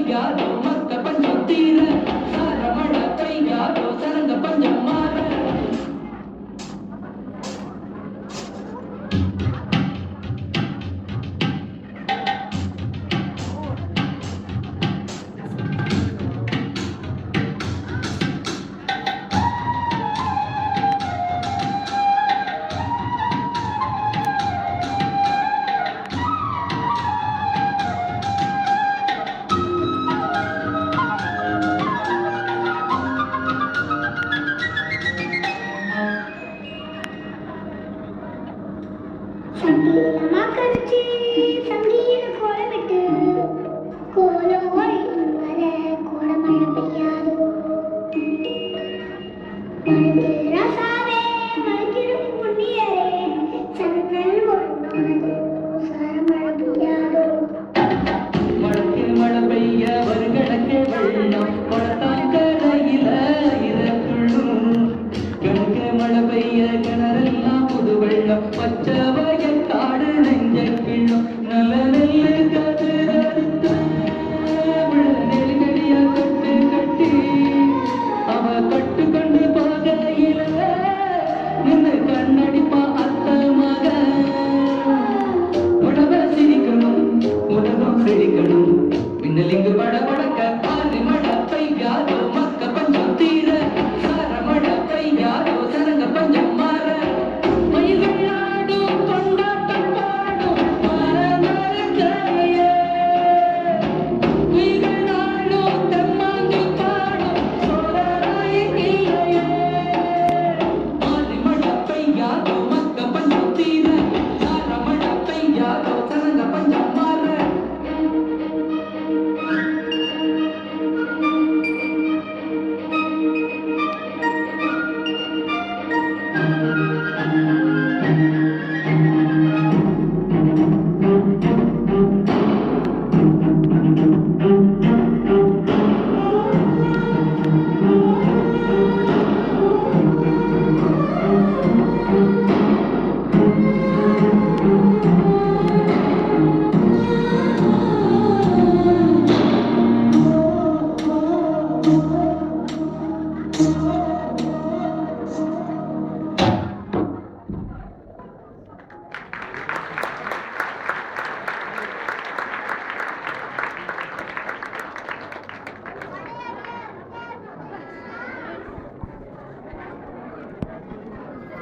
பெய்யாதோ மக்க பஞ்சம் தீர சாரமழ பெய்யாதோ சரங்க பஞ்சம் மாற கரைச்சி சங்கீத கோலமிட்டு கோலம் வர கோடமழை பெய்யாதோ ரசாவே மறுக்கிடும் புண்ணியரே சன்னல் ஒன்றோனது சாரமழை பெய்யாதோ மழக்கு மழை பெய்ய வருகணக்கு வெள்ளம் கொளத்தாங்கரையில இறக்குள்ளும் கணக்கு மழை பெய்ய கிணறெல்லாம் புது வெள்ளம் பச்சை வயல் காடு நெஞ்ச கிள்ளும் நல்ல நெல்லு கதிரறுத்த நெருங்கடியா கட்டு கட்டி அவ கட்டு கொண்டு போகையில நின்று கண்ணடிப்பா அத்த மக உடவ சிரிக்கணும் உலகம் செழிக்கணும் பின்னலிங்கு பட படக்க ஆறு மழை பெய்யாதோ மக்க பஞ்சம் தீர சார மழை பெய்யாதோ சரங்க பஞ்சம் மாற மயில்கள் ஆடும் கொண்டாட்டம் பாடும் மரமரக்கரையே உயிர்கள் நாடும் தெம்மாங்கி பாடும் சோழராய இல்லையே ஆறு மழை பெய்யாதோ மக்க பஞ்சம் தீர சார மழை பெய்யாதோ சரங்க பஞ்சம் மாற